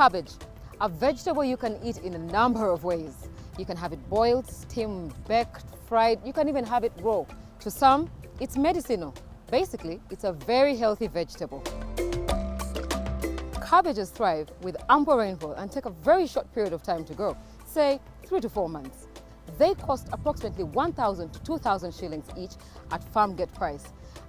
Cabbage, a vegetable you can eat in a number of ways. You can have it boiled, steamed, baked, fried. You can even have it raw. To some, it's medicinal. Basically, it's a very healthy vegetable. Cabbages thrive with ample rainfall and take a very short period of time to grow, say 3 to 4 months. They cost approximately 1,000 to 2,000 shillings each at farm gate price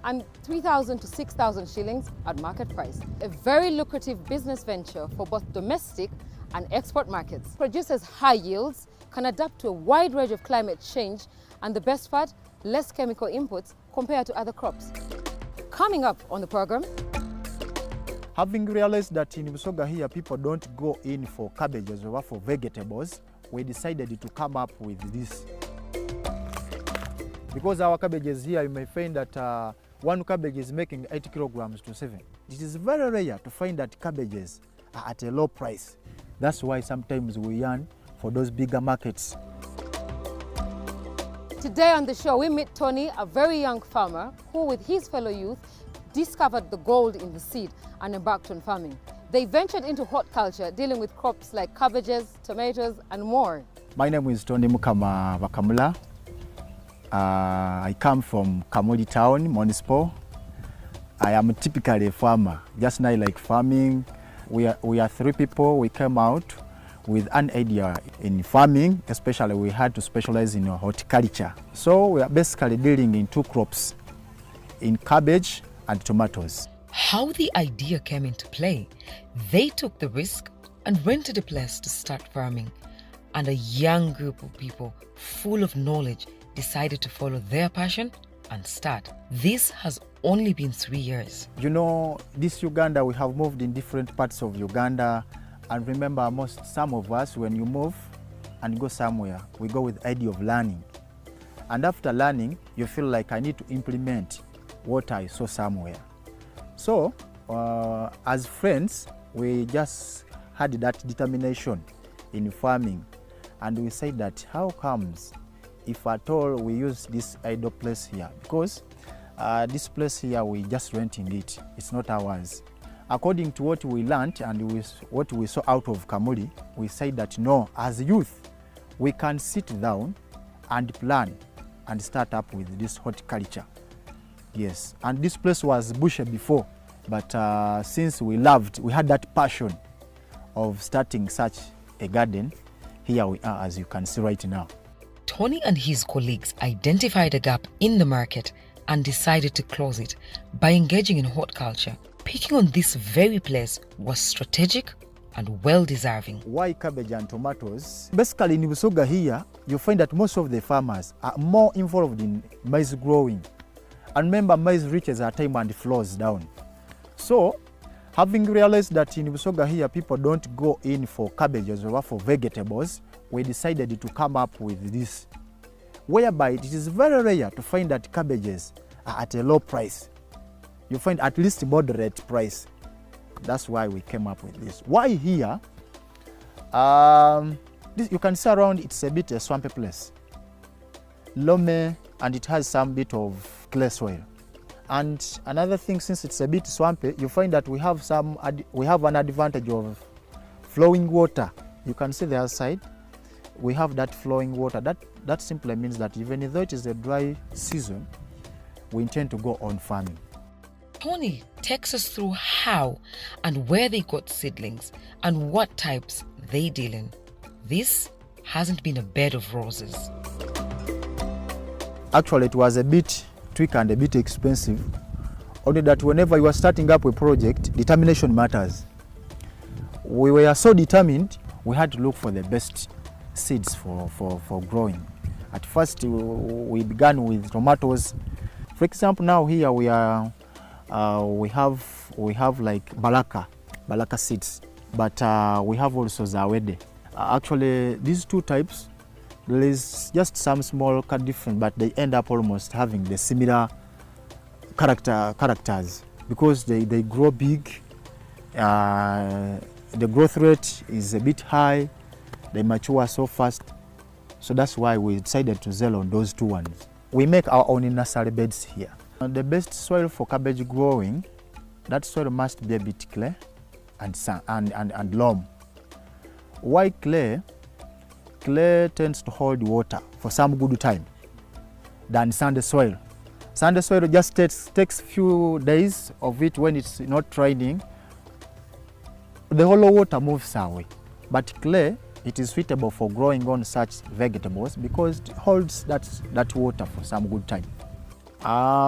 and 3,000 to 6,000 shillings at market price. A very lucrative business venture for both domestic and export markets. Produces high yields, can adapt to a wide range of climate change, and the best part, less chemical inputs compared to other crops. Coming up on the program, having realized that in Busoga here people don't go in for cabbages or for vegetables, we decided to come up with this. Because our cabbages here, you may find that one cabbage is making 8 kilograms to 7. It is very rare to find that cabbages are at a low price. That's why sometimes we yearn for those bigger markets. Today on the show, we meet Tony, a very young farmer who, with his fellow youth, discovered the gold in the seed and embarked on farming. They ventured into horticulture, dealing with crops like cabbages, tomatoes, and more. My name is Tony Mukama Vakamula. I come from Kamuli Town, Municipal. I am typically a farmer. Just now, like farming, we are 3 people. We came out with an idea in farming, especially we had to specialize in horticulture. So we are basically dealing in 2 crops, in cabbage and tomatoes. How the idea came into play, they took the risk and rented a place to start farming. And a young group of people full of knowledge decided to follow their passion and start. This has only been 3 years. You know, this Uganda, we have moved in different parts of Uganda. And remember, some of us, when you move and go somewhere, we go with the idea of learning. And after learning, you feel like I need to implement what I saw somewhere. So, as friends, we just had that determination in farming. And we said that how comes if at all we use this idle place here? Because this place here, we just renting it. It's not ours. According to what we learned and what we saw out of Kamuli, we said that no, as youth, we can sit down and plan and start up with this horticulture. Yes, and this place was bushy before, but since we had that passion of starting such a garden, here we are, as you can see right now. Tony and his colleagues identified a gap in the market and decided to close it by engaging in horticulture. Picking on this very place was strategic and well-deserving. Why cabbage and tomatoes? Basically in Busoga here, you find that most of the farmers are more involved in maize growing. And remember, maize reaches a time and flows down. So, having realized that in Busoga here people don't go in for cabbages or for vegetables, we decided to come up with this, whereby it is very rare to find that cabbages are at a low price. You find at least moderate price. That's why we came up with this. Why here? This, you can see around, it's a bit a swampy place. Loamy, and it has some bit of clay soil. And another thing, since it's a bit swampy, you find that we have an advantage of flowing water. You can see the other side. We have that flowing water. That simply means that even though it is a dry season, we intend to go on farming. Tony takes us through how and where they got seedlings and what types they deal in. This hasn't been a bed of roses. Actually, it was a bit tricky and a bit expensive. Only that whenever you are starting up a project, determination matters. We were so determined, we had to look for the best seeds for growing. At first, we began with tomatoes. For example, now here we have like Baraka seeds, but we have also Zawede. Actually, these 2 types, there is just some small difference, but they end up almost having the similar characters because they grow big. The growth rate is a bit high. They mature so fast. So that's why we decided to zero on those 2 ones. We make our own nursery beds here. And the best soil for cabbage growing, that soil must be a bit clay and loam. Why clay? Clay tends to hold water for some good time than sandy soil. Sandy soil just takes few days of it when it's not raining. The whole water moves away. But clay, it is suitable for growing on such vegetables because it holds that water for some good time.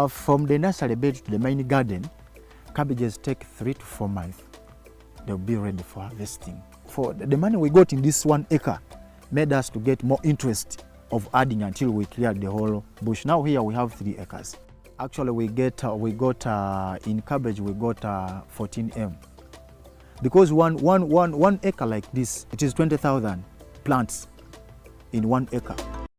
From the nursery bed to the main garden, cabbages take 3 to 4 months. They'll be ready for harvesting. For the money we got in this 1 acre made us to get more interest of adding until we cleared the whole bush. Now here we have 3 acres. Actually we got in cabbage we got 14 M. Because one acre like this, it is 20,000 plants in 1 acre.